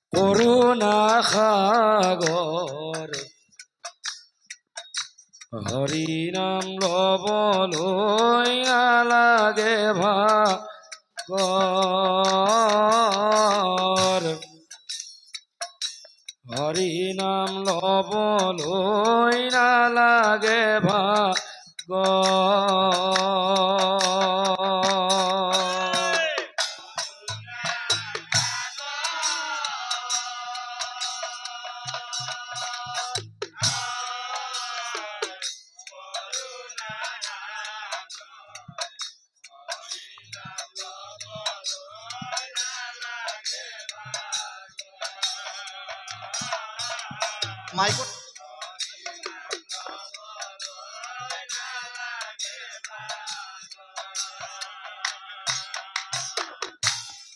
করুণা সাগর হরি নাম লবলৈ নালাগে ভাগর হরি নাম লবলৈ নালাগে ভাগর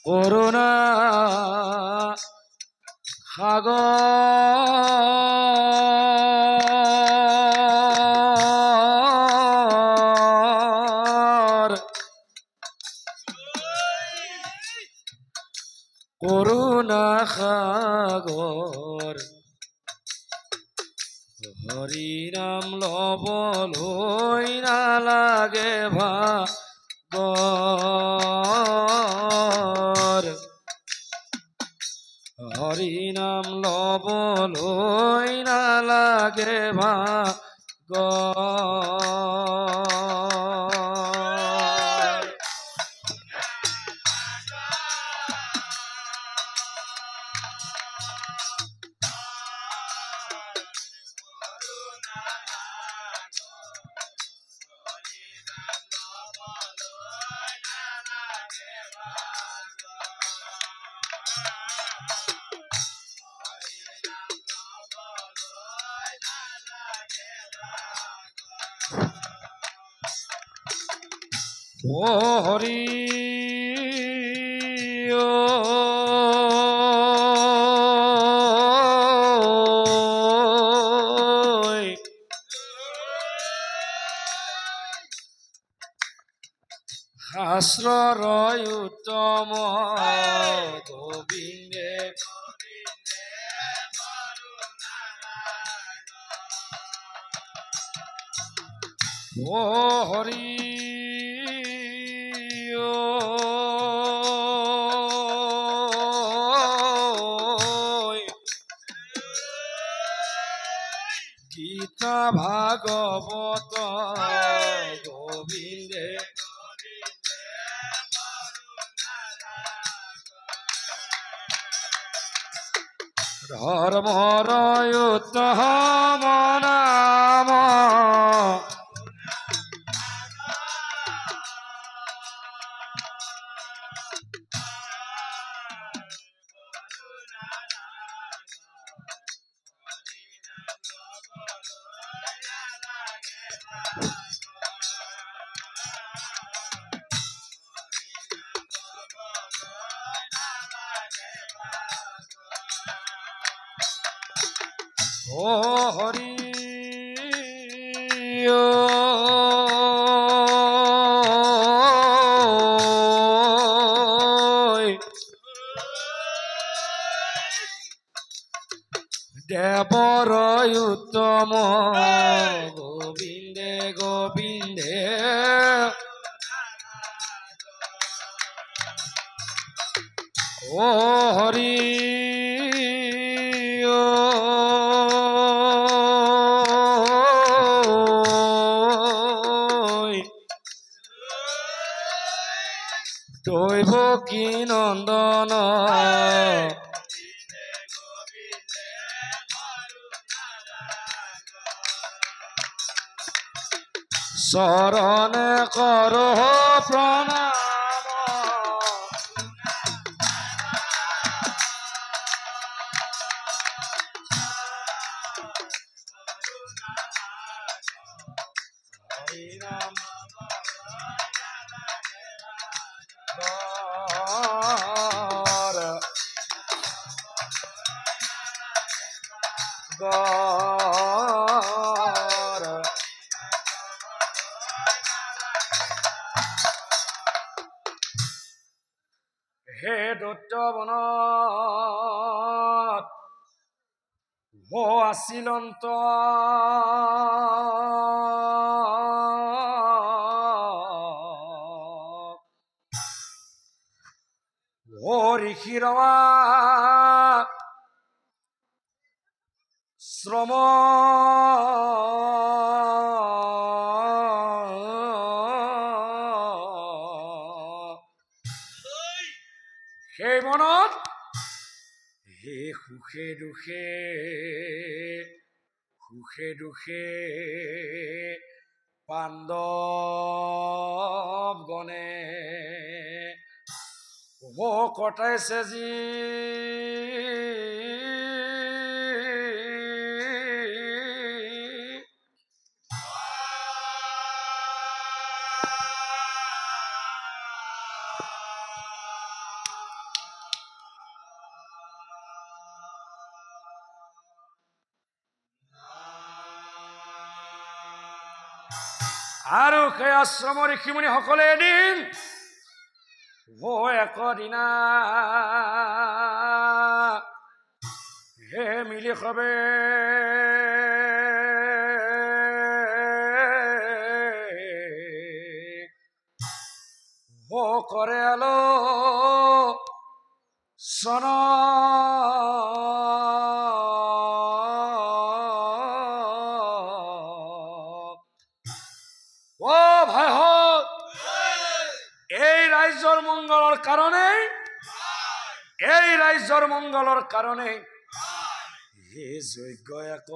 করুণা সাগর করুণা সাগর হরি নাম লবলৈ নালাগে ভাগর হরি নাম লবলৈ নালাগে ভাগর ও হরি আশ্রয় উত্তম গোবিন্দে ও হরি গীতা ভাগবত গোবিন্দে ধর্মর উত্তম নাম ও হরি দেবর উত্তম গোবিন্দে গোবিন্দে ও হরি দৈব কি নন্দন শরণে কর প্রণাম হরি নাম গৰ হে দৈত্য বনত আছিল ঋষিৰমা শ্ৰম সেই মনত হে সুখে দুখে পাণ্ডৱ গণে কটাইছে যি আৰু সেই আশ্ৰমৰ ঋষিমুনি সকলে এদিন একদিনা হে মিলি সবে কৰে আলো সন ও ভাইহঁত এই ৰাজ্যৰ মংগলৰ কাৰণে হে যজ্ঞ এক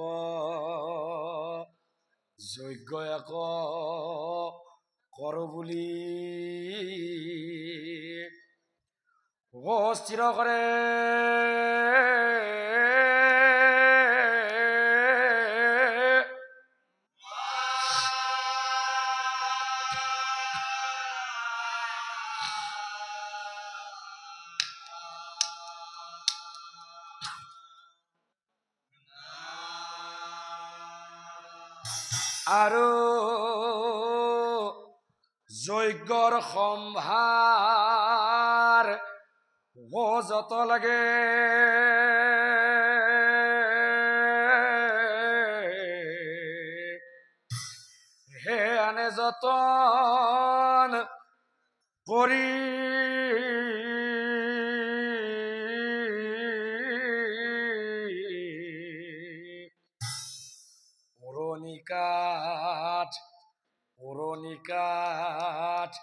কৰ বুলি স্থিৰ কৰে আৰু যজ্ঞৰ সম্ভাৰ যত লাগে হে আনে যতন কৰি পুৰণি কাঠ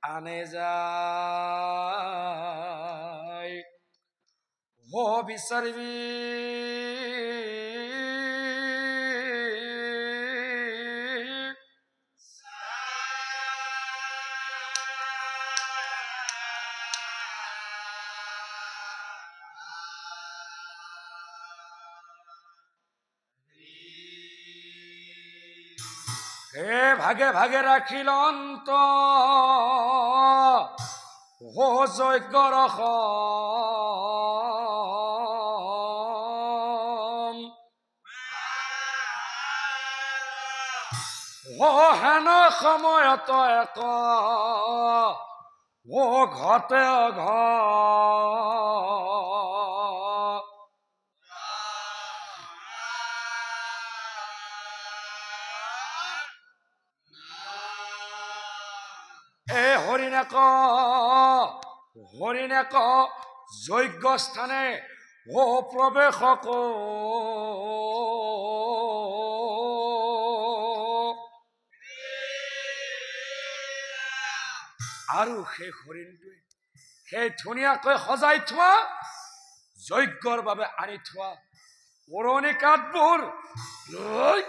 আনে যায় বিচাৰিবি হে ভাগে ভাগে ৰাখিল অন্ত যজ্ঞৰ হেন সময়ত এক ঘটে হৰিণেক যজ্ঞ স্থানে প্ৰৱেশ আৰু সেই হৰিণটোৱে সেই ধুনীয়াকৈ সজাই থোৱা যজ্ঞৰ বাবে আনি থোৱা পুৰণি কাঠবোৰ লৈ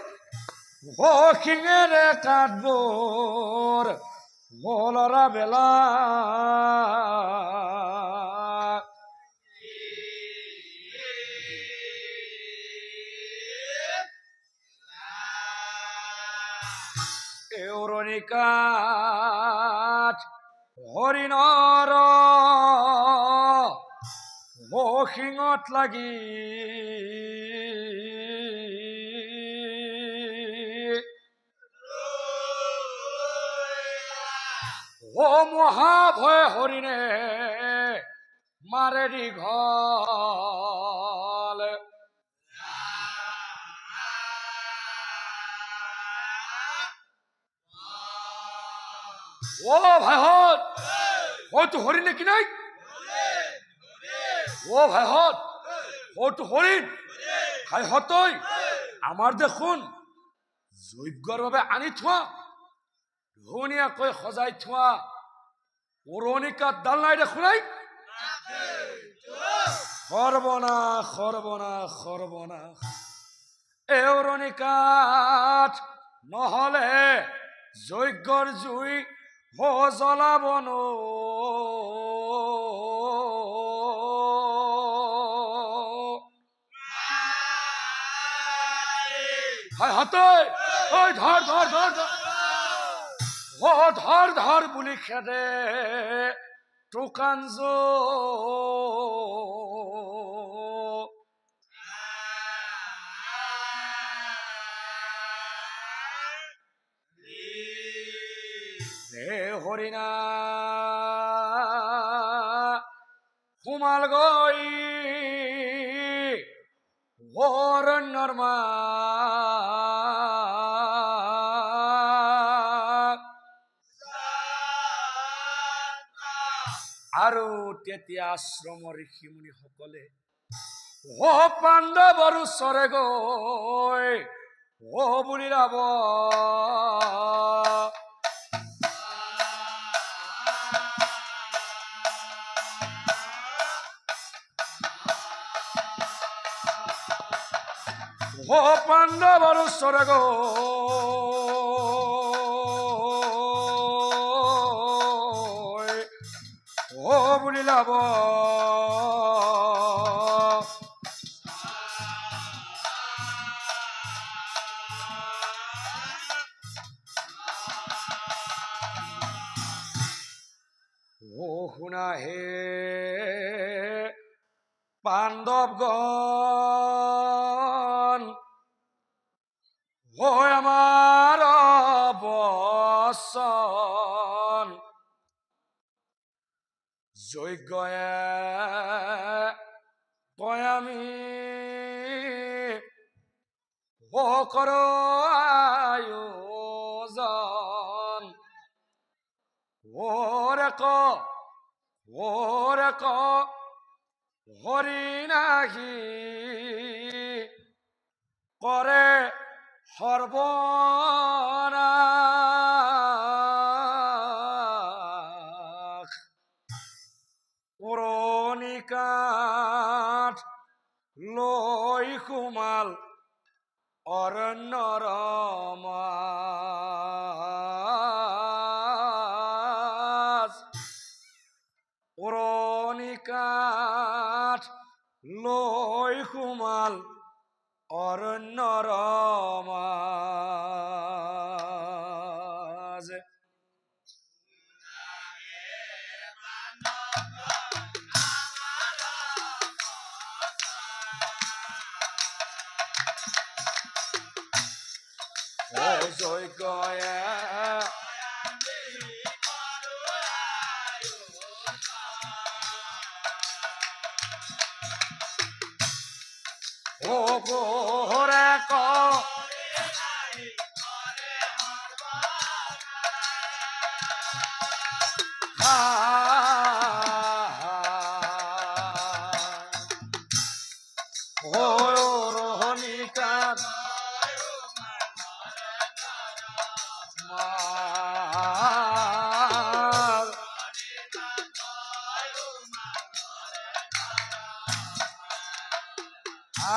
শিঙেৰে কাঠবোৰ লৰা বেলা পুৰণি কাঠ হৰিণৰ শিঙত লাগি ও মহাভয় হরিণে মারেরি ঘল ও ভাইহত ও তো হরিণে কি নাই ও ভাইহত ও তো হরিণ ভাই হতই আমার দেখোন যজ্ঞর বাবে আনি থোৱা ধুনীয়াকৈ সজাই থোৱা পুৰণিকাত ডাল নাই দেখোন নাই সৰ্বনাশ সৰ্বনাশ সৰ্বনাশ এউৰণিকাত নহলে যজ্ঞৰ জুই জ্বলাব হায় হাতই ওই ধৰ ধৰ ধৰ ও ধৰ ধৰ বুলি খেদে টোকাঞ্জ হে হৰিণা সোমাল গৈ অৰণ্যৰ আৰু তেতিয়া আশ্ৰমৰ ঋষিমুনি সকলে ও পাণ্ডৱৰ ওচৰে গৈ ও বুলি ৰাব ও পাণ্ডৱৰ ওচৰে গৈ ও বুলি লাব ও শুনা হে পাণ্ডৱগণ ও আমাৰ বচন যজ্ঞয়ে কয় আমি ও কৰ আয়োজন ওৰে ক হৰি নাহি কৰে সৰ্বনাশ পুৰণিকাত লৈ সোমাল অৰণ্যৰ মাজ পুৰণিকাত লৈ সোমাল অৰণ্যৰ মাজ ও যজ্ঞয়ে ও গোরে ক ও রোহনিকার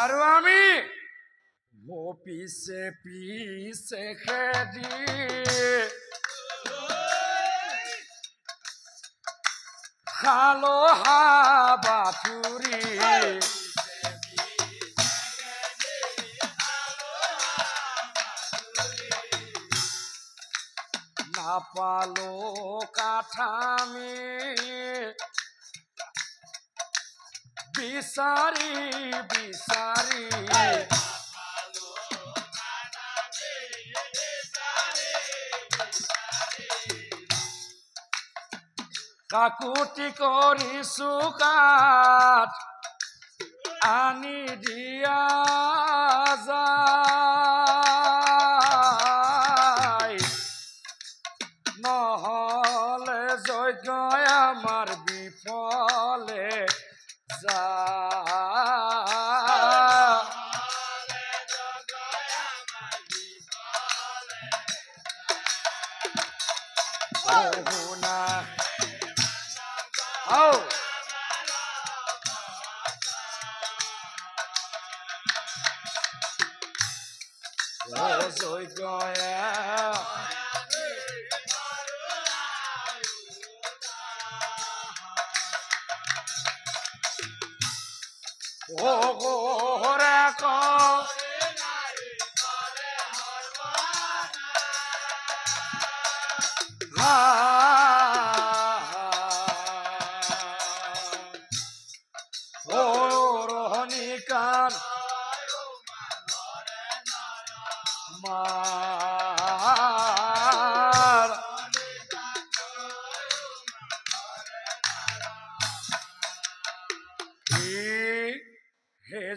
আর আমি ও পিছে পিছে খেদি খালো হাবাথুরি না পালো কাঠামি বিচারি বিচারি কাকুতি কৰিছো কাঠ আনি দিয়া যায় নহলে যজ্ঞ আমাৰ বিফলে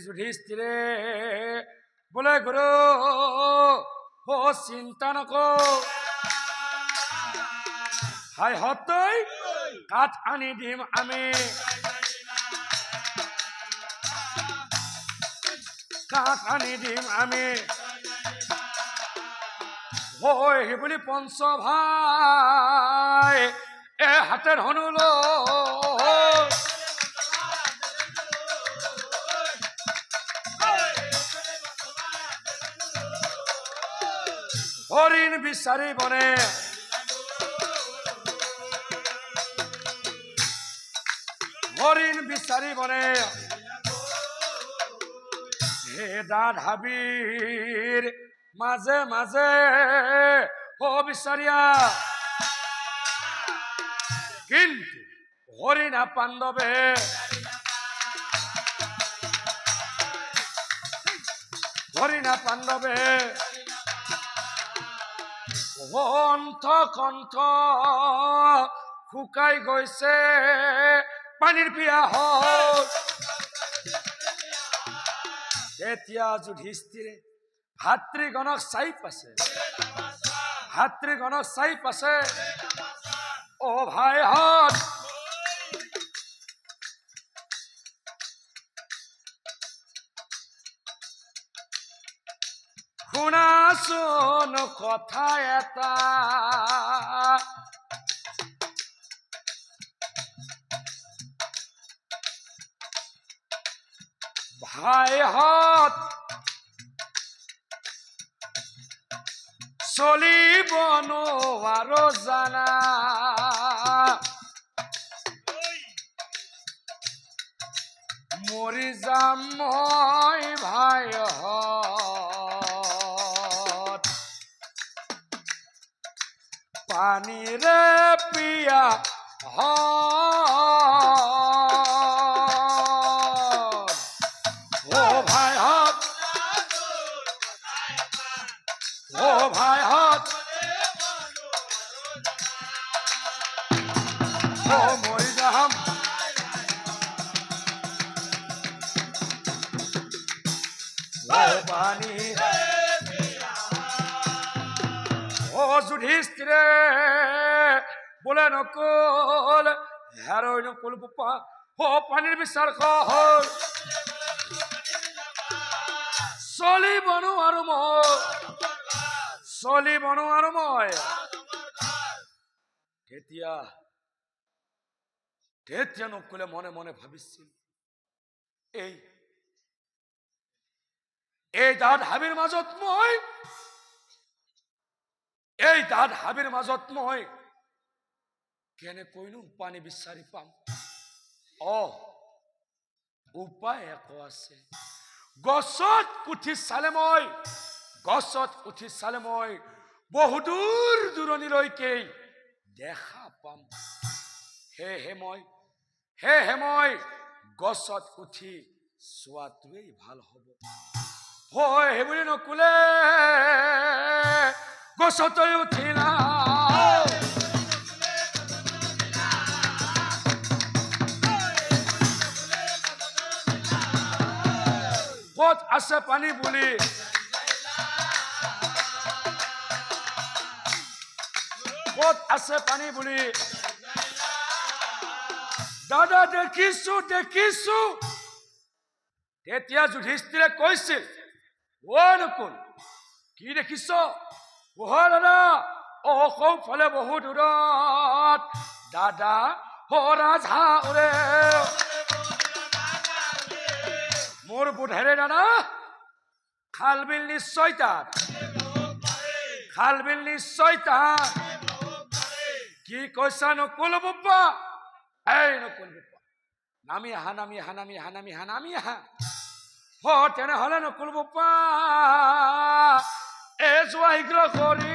যুধিষ্ঠিৰে বোলে গুৰু ও চিন্তা নকৰ হাই হতৈ কাঠ আনি দিম আমি কাঠ আনি দিম আমি হয় সেই বুলি পঞ্চ ভাই এ হাতে ধনু লৈ হৰিণ বিচাৰি বনে হৰিণ বিচাৰি বনে হে দাঁত হাবিৰ মাজে মাজে ও বিচাৰিয়া কিন্তু হৰিণা পাণ্ডৱে অন্ত কণ্ঠ শুকাই গৈছে পানীৰ পিয়া হ'ল তেতিয়া যুধিষ্ঠিৰে ভাতৃগণক চাই পাছে ও ভাইহঁত শুনাচোন কথা এটা ভাইহঁত চলিব নোৱাৰো জানা মৰি যাম মই ভাইহঁত পানীৰে পিয়া ভাইহঁত মৰি যাম পানী যুধিষ্ঠিৰে বোলে নকল হেৰৈ নকল পানীৰ বিচাৰ হ'ল চলিব নোৱাৰো মই তেতিয়া নকলে মনে মনে ভাবিছিল এই দাঁত হাবিৰ মাজত মই কেনেকৈনো পানী বিচাৰি পাম উপায় একো আছে গছত উঠি চালে মই বহুদূৰ দূৰণিলৈকে দেখা পাম সেয়েহে মই গছত উঠি চোৱাটোৱেই ভাল হ'ব হয় সেই বুলি নকলে গছতে উঠিলা ক'ত আছে পানী বুলি ক'ত আছে পানী বুলি দাদা দেখিছো দেখিছো তেতিয়া যুধিষ্ঠিৰে কৈছিল ও নকুল কি দেখিছ দাদা সৌফালে বহু দূৰত দাদা ৰাজহাঁহৰে মোৰ বোধেৰে দাদা খাল বিল নিশ্চয় তাত খাল বিল নিশ্চয় তাত কি কৈছা নকুল বোপা এই নকুল বোপা নামি আহা নামি আহা নামি আহা নামি আহা নামি আহা তেনেহলে নকুল বোপা যোৱা শীঘ্ৰ কৰি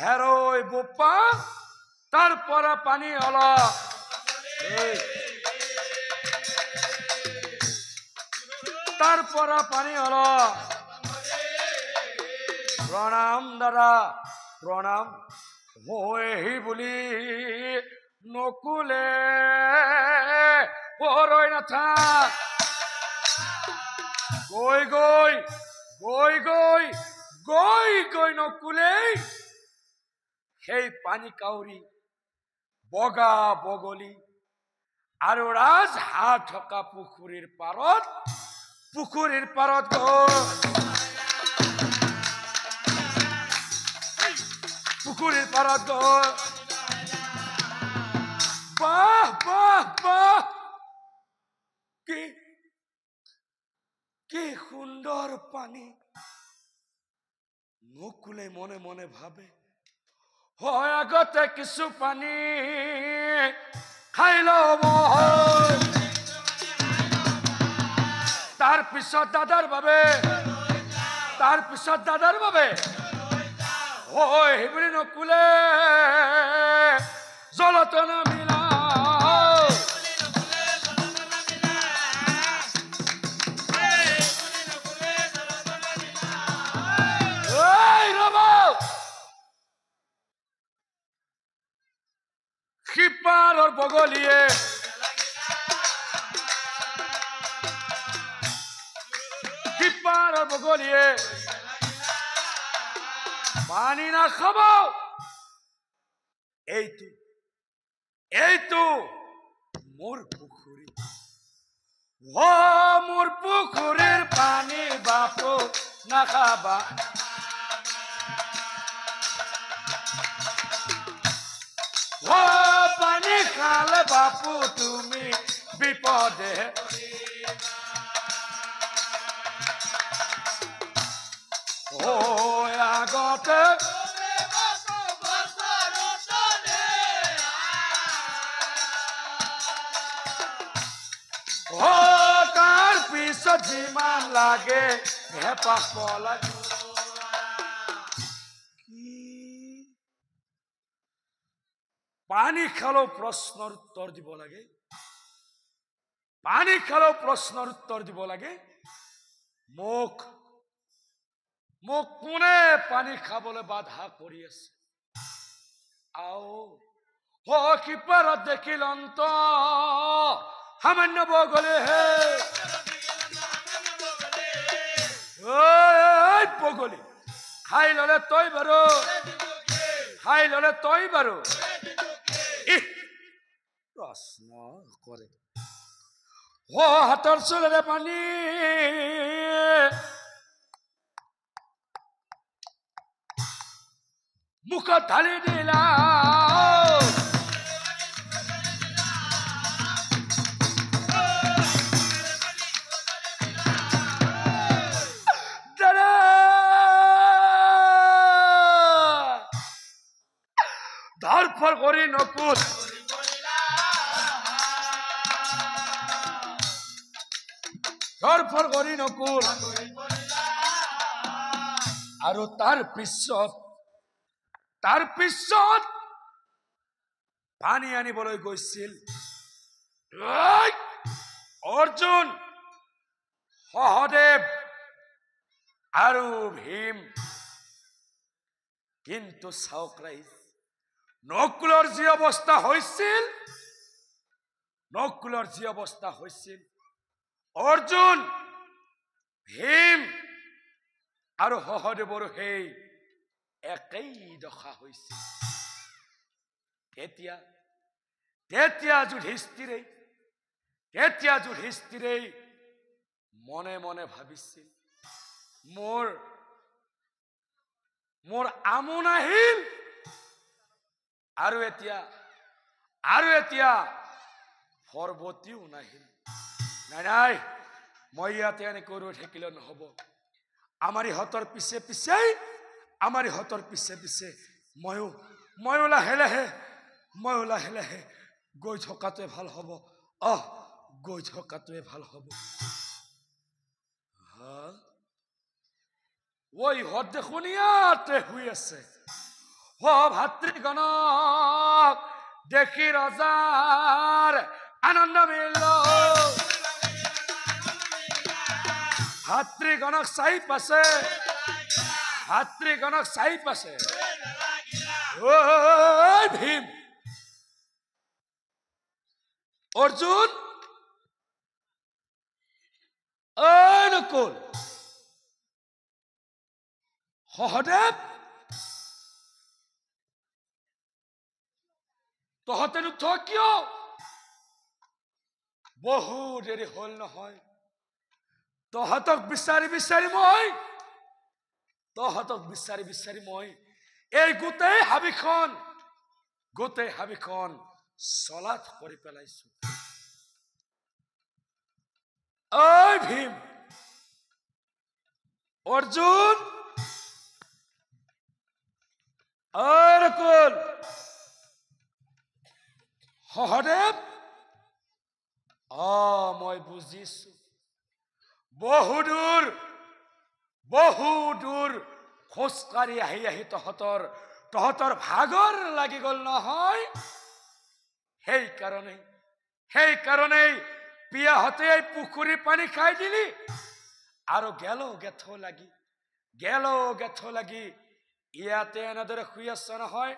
হেৰৈ বোপা তাৰ পৰা পানী অলপ তাৰ পৰা পানী অলপ প্ৰণাম দাদা প্ৰণাম হৈ বুলি নকুলে ৰৈ নাথাক গৈ গৈ গৈ গৈ গৈ গৈ নকুলে সেই পানী কাউৰী বগা বগলী আৰু ৰাজহাঁহ থকা পুখুৰীৰ পাৰত গৈ পুখুৰীৰ পাৰত গৈ বাহ বাহ বাহ কি সুন্দৰ পানী নকুলে মনে মনে ভাবে হয় আগতে কিছু পানী খাই ল'ব তাৰ পিছত দাদাৰ বাবে হয় সেইবুলি নকুলে জলতে নামিলা সিপাৰৰ বগলীয়ে পানী নাখাব এইটো মোৰ পুখুৰী মোৰ পুখুৰীৰ পানী বাপু নাখাবা পানী খালে বাপু তুমি বিপদে আগতে তাৰ পিছত যিমান লাগে হেঁপাহ পলাই পানী খালেও প্ৰশ্নৰ উত্তৰ দিব লাগে মোক কোনে পানী খাবলৈ বাধা কৰি আছে সিপাৰত দেখিল অন্ত সামান্য বগলী বগলী খাই ললে তই বাৰু প্ৰশ্ন কৰে হাতৰ চুলেৰে পানী মুখত ঢালি দিলা ধৰফৰ কৰি নকুল আৰু তাৰ পিছত পানী আনিবলৈ গৈছিল অৰ্জুন সহদেৱ আৰু ভীম কিন্তু চাওক ৰাইজ নকুলৰ যি অৱস্থা হৈছিল অৰ্জুন ভীম আৰু সহদেৱৰো সেই একেই দশা হৈছিল। তেতিয়া যুধিষ্ঠিৰে মনে মনে ভাবিছিল, মোৰ আমোন আহিল আৰু এতিয়া পৰ্বতীও নাহিল। নাই, মই ইয়াতে এনেকৈ ৰৈ থাকিলে নহব। আমাৰ ইহঁতৰ পিছে ময়ো লাহে লাহে গৈ থকাটোৱে ভাল হ'ব। গৈ থকাটোৱে ভাল হ'ব। ইহঁত দেখোন ইয়াতে শুই আছে। ভাতৃগণক দেখি ৰজাৰ আনন্দ মিলিল। ভাতৃগণক চাই পাছে ভীম, অৰ্জুন, নকুল, সহদেৱ, তহঁতে নুঠ কিয়? বহু দেৰি হল নহয়। তহঁতক বিচাৰি মই এই গোটেই হাবিখন চলাত কৰি পেলাইছো। ভীম, অৰ্জুন, নকুল, সহদেৱ, মই বুজিছো। বহু দূৰ খোজকাঢ়ি আহি তহঁতৰ ভাগৰ লাগি গল নহয়। সেইকাৰণেই পিয়াহতে পুখুৰী পানী খাই দিলি আৰু গেল গেথ লাগি ইয়াতে এনেদৰে শুই আছ নহয়।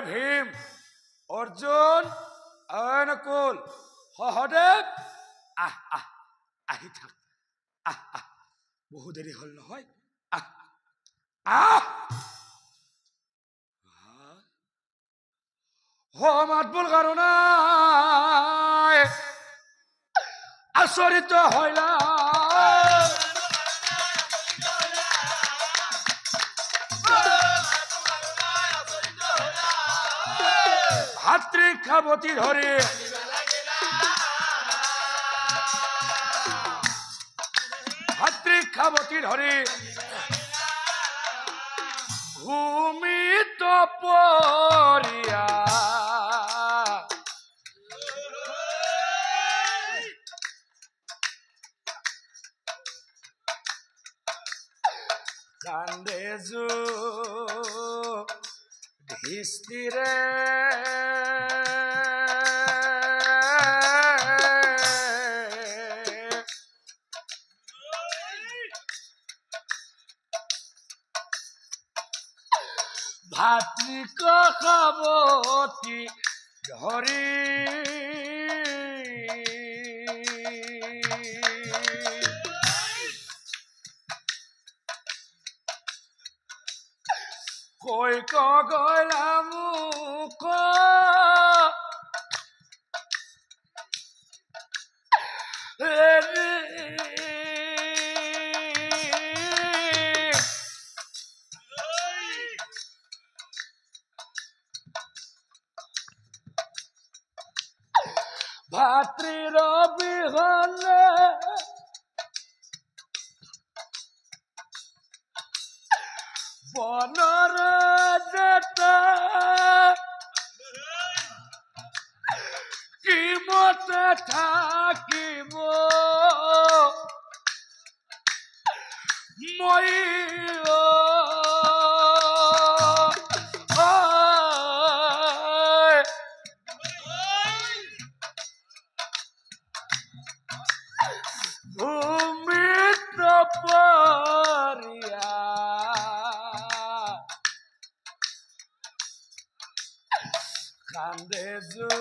ভীম, অৰ্জুন, নকুল, সহদেৱ, আহি থাক। বহু দেৰি হল নহয়। মাত বোল কাৰণে আচৰিত হইলা। ভাতৃ খাবতি ধৰি ভূমিত পৰিয়া কান্দে যুধিষ্ঠিৰে। ভাতৃ খাবতি ধৰি কৈ গলা মুখ ভাতৃৰ বিহনে বনৰ জেতা কিমতে থাকিব মই। কান্দে যুধিষ্ঠিৰে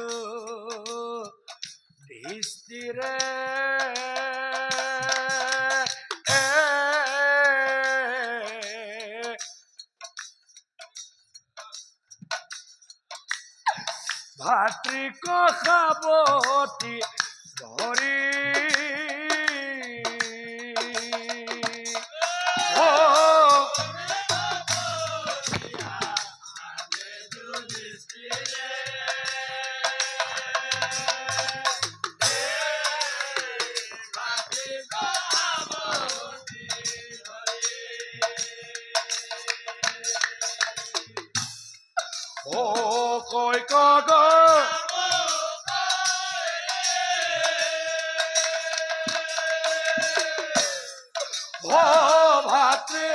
ভাতৃকসাৱতী ধৰি কৈ কগ ভাতৃ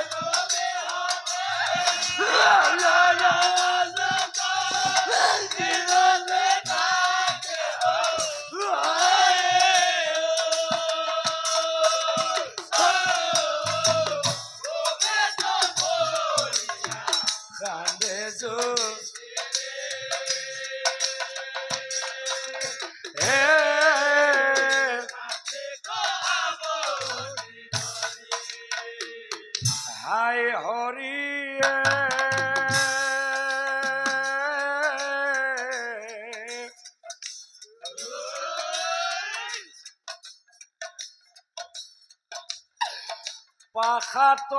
কান্দে হাই হৰিয়ে পাখাত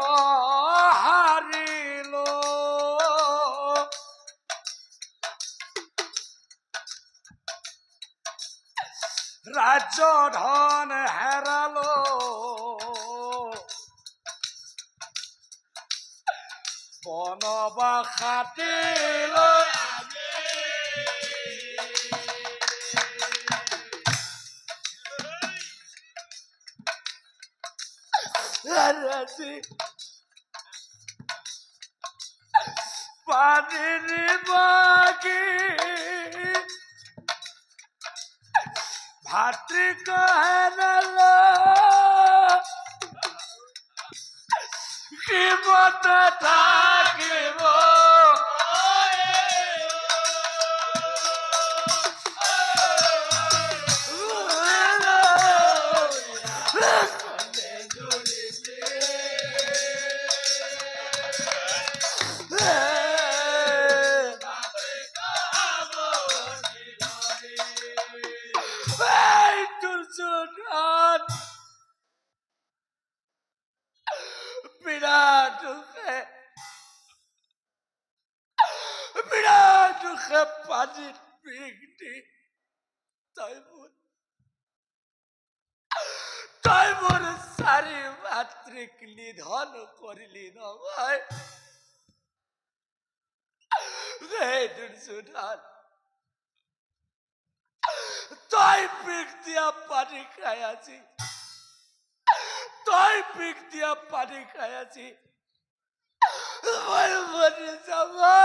হাৰিল ৰাজ্য ধন হেৰাল বনবাসাতিল পানির বাগি ভাতৃকহেনল কি মত থাকিব বিরাট দুঃখে পানির পিকটি তাই মোর চারি ভাতৃক নিধন করিলি নয় দুর্যোধন তাই পিক দিয়া পানি খাই আছি তাই পিক দিয়া পানি খাই আছি মরে যাবা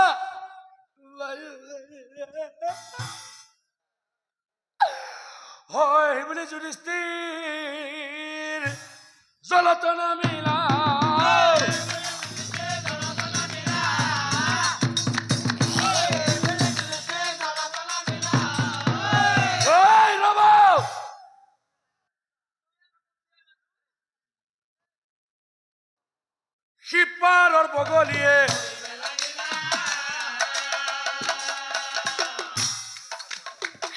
হয় বলে যুধিষ্ঠির জলতনা মিলা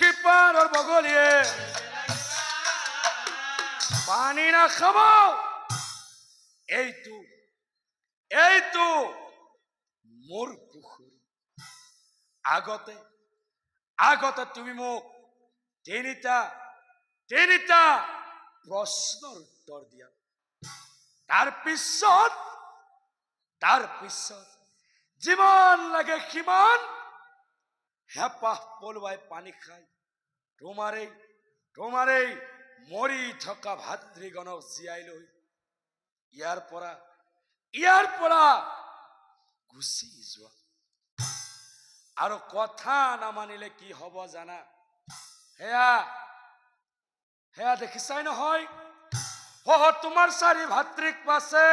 শিপাৰৰ বগলীয়ে পানী নাখাব এইটো মোৰ পুখুৰী আগতে তুমি মোক তিনিটা প্ৰশ্নৰ উত্তৰ দিয়া তাৰ পিছত যিমান লাগে সিমান হেঁপাহ পলুৱাই পানী খাই তোমাৰেই মৰি থকা ভাতৃগণক জীয়াই লৈ ইয়াৰ পৰা গুচি যোৱা আৰু কথা নামানিলে কি হব জানা সেয়া দেখিছাই নহয় তোমাৰ চাৰি ভাতৃক পাছে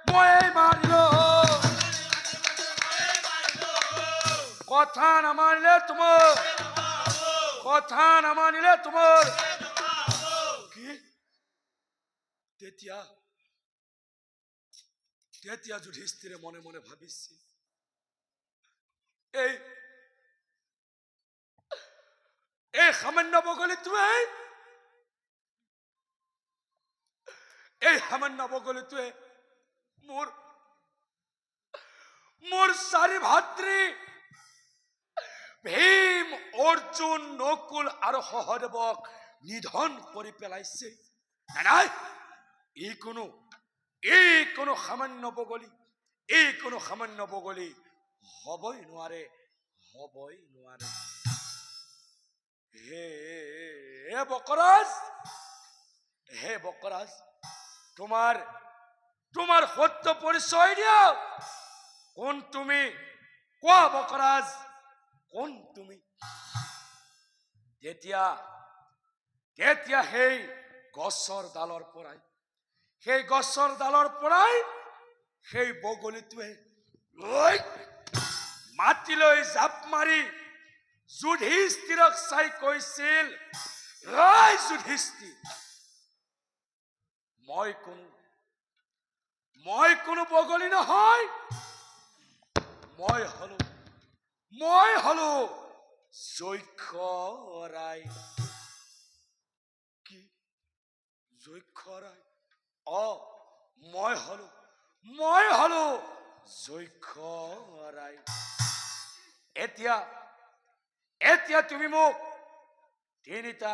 মই মাৰিলো কথা নামানিলে তোমাৰ কথা নামানিলে তোমাৰ কি তেতিয়া তেতিয়া যুধিষ্ঠিৰে মনে মনে ভাবিছিল এই সামান্য বগলীটোৱে মোৰ চাৰি ভাতৃ ভীম অৰ্জুন নকুল আৰু সহদেৱক নিধন কৰি পেলাইছে নাই এই কোনো সামান্য বগলী হবই নোৱাৰে হে বকৰাজ তোমাৰ সত্য পৰিচয় দিয়া কোন তুমি কোৱা বকৰাজ কোন তুমি তেতিয়া সেই গছৰ ডালৰ পৰাই সেই বগলীটোৱে মাটিলৈ জাপ মাৰি যুধিষ্ঠিৰক চাই কৈছিল যুধিষ্ঠিৰ মই কোনো বগলী নহয় মই হলো যক্ষ ৰাই কি যক্ষ ৰাই মই হলো যক্ষ ৰাই এতিয়া তুমি মোক তিনিটা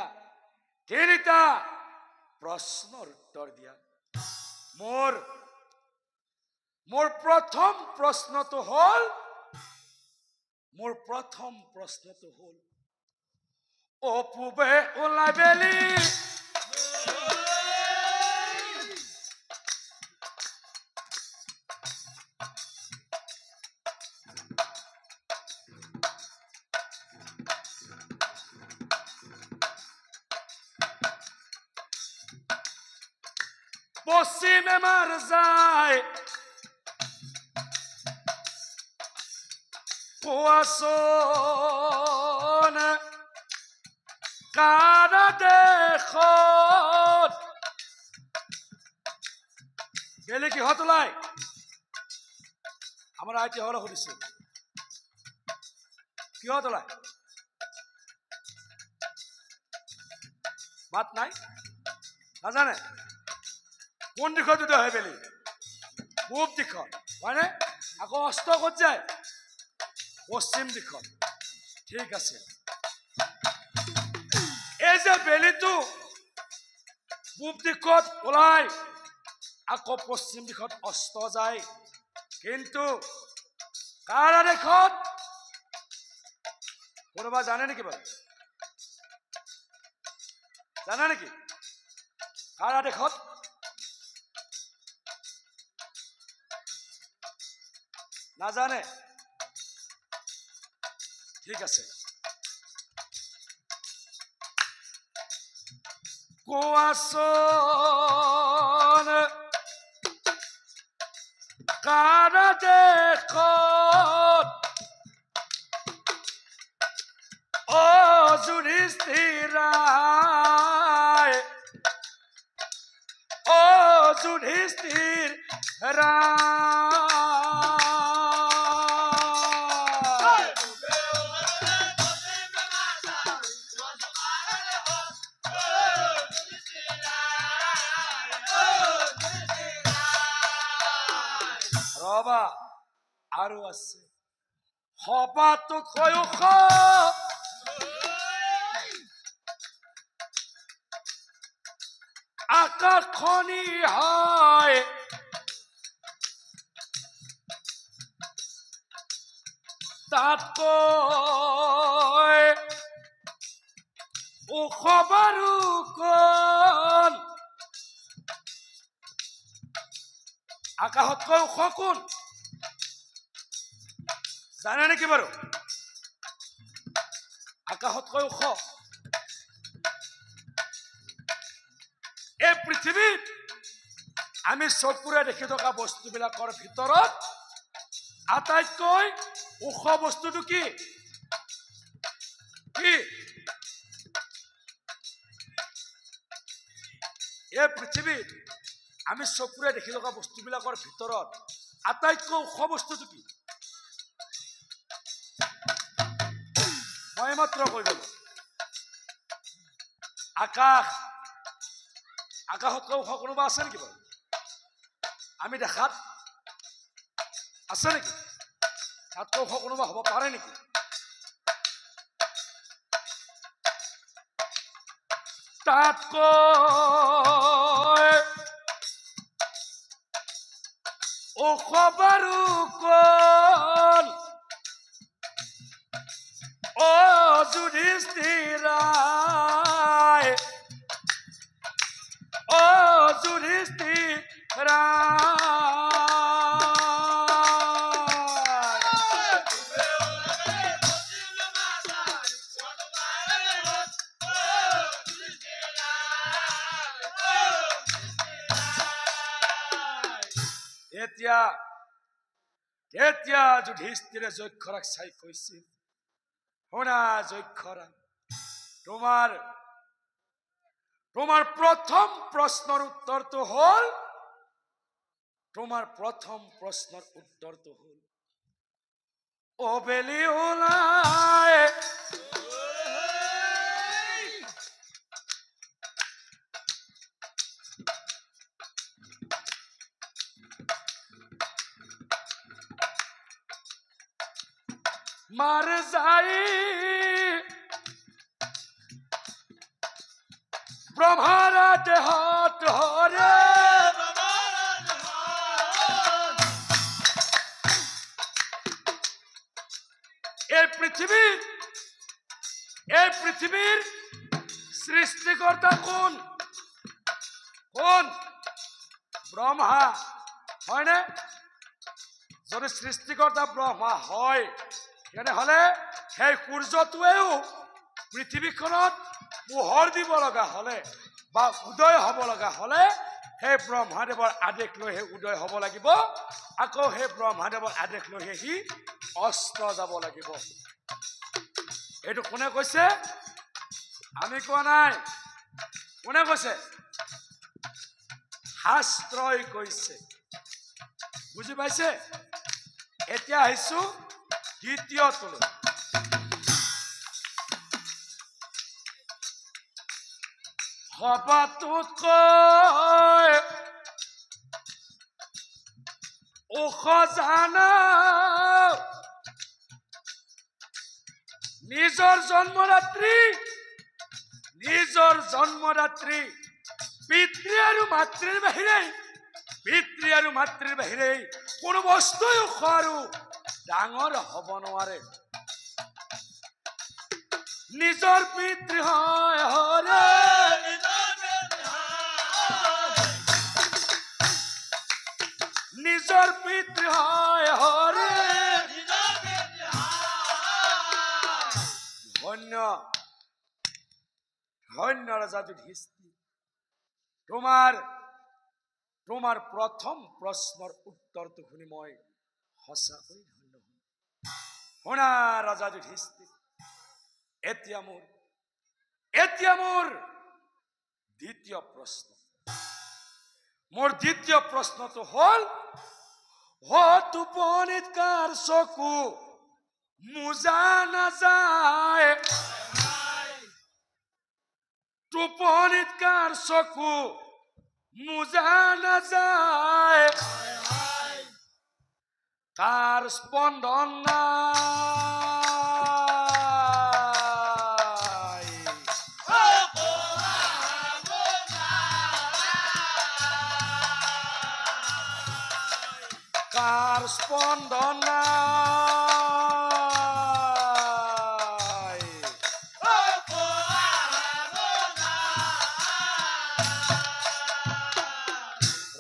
প্ৰশ্নৰ উত্তৰ দিয়া মোৰ প্ৰথম প্ৰশ্নটো হ'ল অপূবে ওলাই বেলি পশ্চিমে মাৰ যায় কোয়াশন কাৰা দেখত বেলি কিহত ওলাই আমাৰ আইটি হল সুধিছে কিহত ওলাই মাত নাই নাজানে কোন দিশত উদয় হয় বেলি পূব দিশত হয়নে আকৌ অস্ত ক'ত যায় পশ্চিম দিশত ঠিক আছে এই যে বেলিটো পূব দিশত ওলাই আকৌ পশ্চিম দিশত অস্ত যায় কিন্তু কাৰ আদেশত কোনোবা জানে নেকি বাৰু জানা নেকি কাৰ আদেশত নাজানে ঠিক আছে কোৱাচোন কাৰ দেশত যুধিষ্ঠিৰাই যুধিষ্ঠিৰ ৰবা আৰু আছে সবাতোকৈ ওখ আকাশখনি হয় তাতকৈ ওখ বাৰু কোন আকাশতকৈ ওখ কোন জানে নেকি বাৰু আকাশতকৈ ওখ এই পৃথিৱীত আমি চকুৰে দেখি থকা বস্তুবিলাকৰ ভিতৰত আটাইতকৈ ওখ বস্তুটো কি কি এই পৃথিৱীত আমি চকুৰে দেখি থকা বস্তুবিলাকৰ ভিতৰত আটাইতকৈ ওখ বস্তুটো কি মই মাত্ৰ কৈ গলো আকাশ আকাশতকৈ ওখ কোনোবা আছে নেকি বাৰু আমি দেখাত আছে নেকি তাতকৈ ওখ কোনোবা হ'ব পাৰে নেকি তাতকৈ ওখ বাৰু কোন অ যুধিষ্ঠিৰাই অ এতিয়া যুধিষ্ঠিৰে যক্ষৰাক চাই কৈছিল শুনা যক্ষৰা তোমাৰ প্ৰথম প্ৰশ্নৰ উত্তৰটো হ'ল অবেলি ওলাই মাৰ যাই ব্ৰহ্মাৰ দেহত হৰে এই পৃথিৱীৰ সৃষ্টিকৰ্তা কোন ব্ৰহ্মা হয়নে যদি সৃষ্টিকৰ্তা ব্ৰহ্মা হয় তেনেহলে সেই সূৰ্যটোৱেও পৃথিৱীখনত পোহৰ দিব লগা হলে বা উদয় হ'ব লগা হলে সেই ব্ৰহ্মাদেৱৰ আদেশ লৈহে উদয় হ'ব লাগিব আকৌ সেই ব্ৰহ্মাদেৱৰ আদেশ লৈহে সি অস্ত যাব লাগিব এইটো কোনে কৈছে আমি কোৱা নাই কোনে কৈছে শাস্ত্ৰই কৈছে বুজি পাইছে এতিয়া আহিছো দ্বিতীয়টোলৈ সবাতোতকৈ ওখ জানা নিজৰ জন্মৰাত্ৰি পিতৃ আৰু মাতৃৰ বাহিৰে কোনো বস্তুই ওখ আৰু ডাঙৰ হ'ব নোৱাৰে নিজৰ পিতৃ হয় হৰে নিজৰ পিতৃ হয় হৰে ধন্য ৰজা যুধিষ্ঠিৰ তোমাৰ প্ৰথম প্ৰশ্নৰ উত্তৰটো শুনি মই সঁচাকৈ ধন্য হম শুনা ৰজা যুধিষ্ঠিৰ এতিয়া মোৰ দ্বিতীয় প্ৰশ্ন মোৰ দ্বিতীয় প্ৰশ্নটো হ'ল টোপনিত কাৰ চকু মোজা নাযায় টোপনিত কাৰ চকু মোজা নাযায় কাৰ স্পন্দন নাই কাৰ স্পন্দন নাই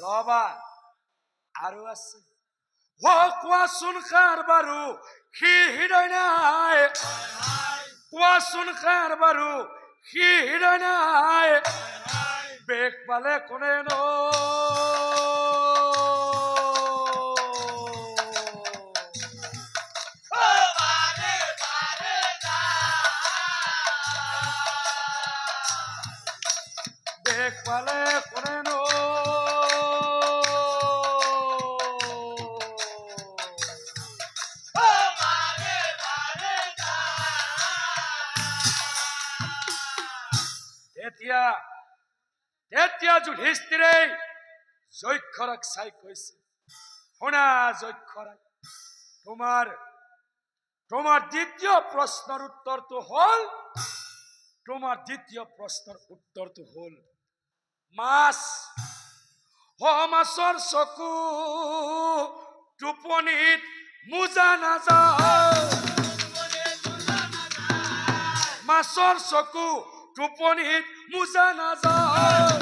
ৰবা আৰু আছে কোৱাচোন কাৰ বাৰু সি হৃদয় নাই কোৱাচোন কাৰ বাৰু সি হৃদয় নাই বেগ পালে কোনে পালে কৰেন তেতিয়া যুধিষ্ঠিৰে যক্ষৰাক চাই কৈছে, শুনা যক্ষৰাক, তোমাৰ দ্বিতীয় প্ৰশ্নৰ উত্তৰটো হল মাছ। মাছৰ চকু টোপনিত মোজা নাযায়, মাছৰ চকু টোপনিত মোজা নাযায়।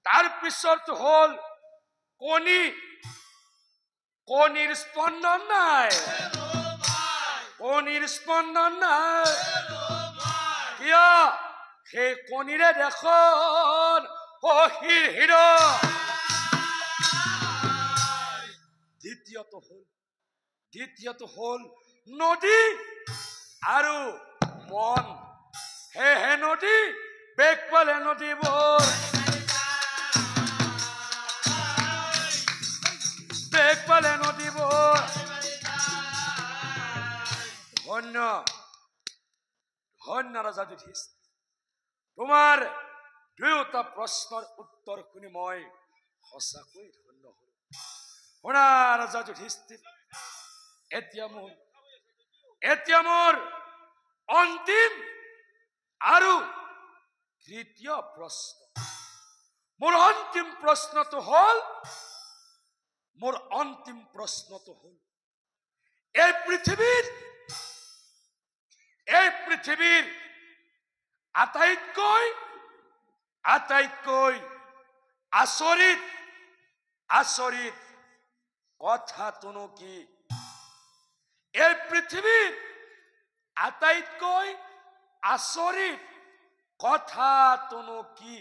তাৰ পিছৰটো হল কণীৰ স্পন্দন নাই, কিয় সেই কণীৰে দেখোন হীৰ। দ্বিতীয়টো হল নদী আৰু মন। হে নদী, বেগ পালে নদীবোৰ, ধন্য ৰজা যুধিষ্ঠিৰ, তোমাৰ দুয়োটা প্ৰশ্নৰ উত্তৰ শুনি মই সঁচাকৈ ধন্য হলো। শুনা ৰজা যুধিষ্ঠিৰ, এতিয়া মোৰ অন্তিম আৰু তৃতীয় প্ৰশ্ন। মোৰ অন্তিম প্ৰশ্নটো হল এই পৃথিৱীৰ আটাইতকৈ আচৰিত কথাটোনো কি? এই পৃথিৱীৰ আটাইতকৈ আচৰিত কথাটোনো কি?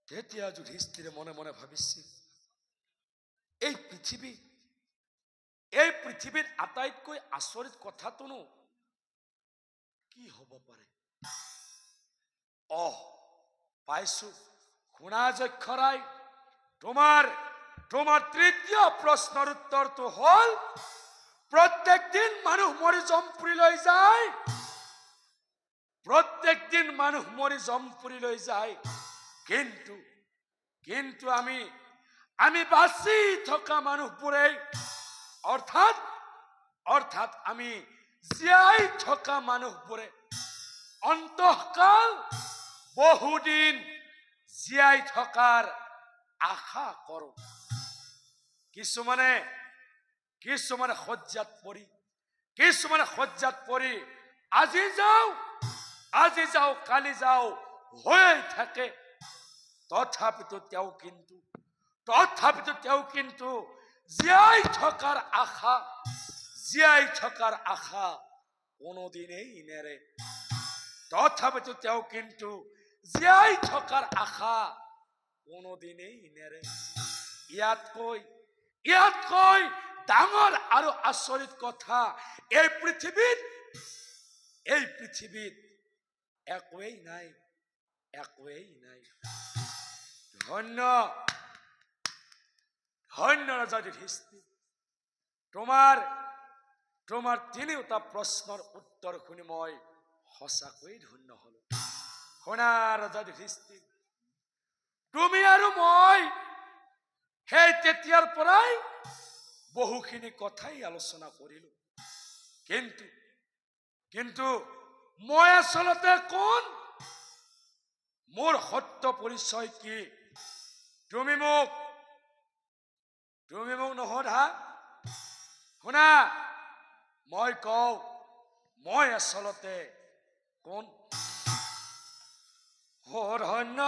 তেতিয়া যুধিষ্ঠিৰে মনে মনে ভাবিছিল, এই পৃথিৱীৰ আটাইতকৈ আচৰিত কথাটোনো কি হব পাৰে? পাইছো। শুনা যক্ষৰাই, তোমাৰ তৃতীয় প্ৰশ্নৰ উত্তৰটো হল প্ৰত্যেক দিন মানুহ মৰি জমপুৰীলৈ যায়, কিন্তু আমি বাচি থকা মানুহবোৰে, অৰ্থাৎ আমি জীয়াই থকা মানুহবোৰে অন্তঃকাল বহুদিন জীয়াই থকাৰ আশা কৰো। কিছুমানে শয্যাত পৰি আজি যাও কালি যাও হৈ থাকে। তথাপিতো তেওঁ কিন্তু জীয়াই থকাৰ আশা কোনোদিনেই নেৰে। ইয়াতকৈ ডাঙৰ আৰু আচৰিত কথা এই পৃথিৱীত একোৱেই নাই। ধন্য ৰজা যুধিষ্ঠিৰ, তোমাৰ তিনিওটা প্ৰশ্নৰ উত্তৰ শুনি মই সঁচাকৈ ধন্য হলো। শুনা ৰজা যুধিষ্ঠিৰ, তুমি আৰু মই সেই তেতিয়াৰ পৰাই বহুখিনি কথাই আলোচনা কৰিলো, কিন্তু মই আচলতে কোন, মোৰ সত্য পৰিচয় কি তুমি মোক নোসোধা। শুনা, মই কওঁ, মই আচলতে কোন? ধন্য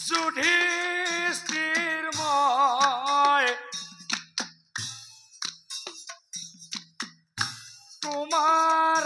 যুধিষ্ঠিৰ, মই তোমাৰ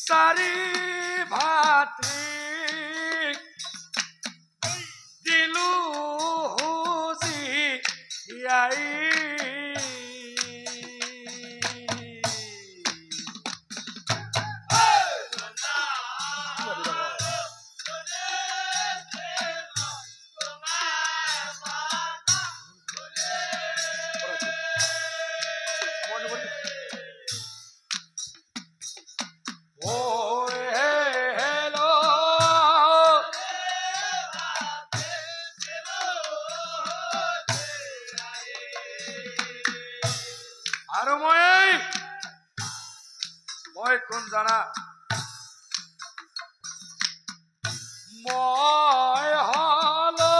চাৰি ভাতি দিলু হুজি ইয়াই আৰু মই কোন জানা মই হলো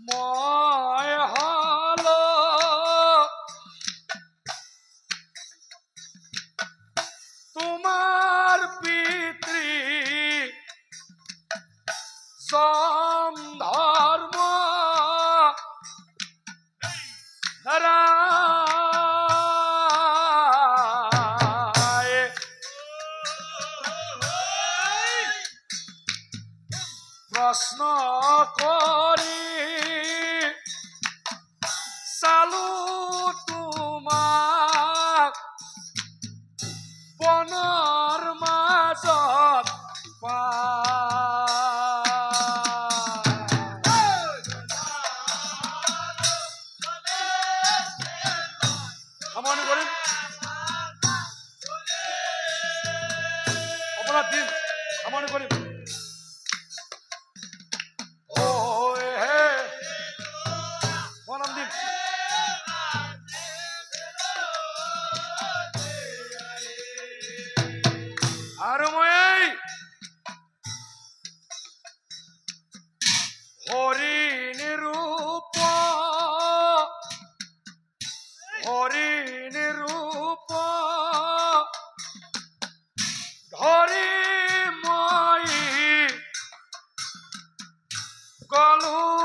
মই হলো তোমাৰ পিতৃ সম ধৰ্ম নাৰায় প্ৰশ্ন কৰি চালু তোমাক বনৰ মাজত সামৰণি কৰিম অপৰাধ দিম সামৰণি কৰিম দিম আৰু মই হৰি নিৰূপ ধৰি মই গলো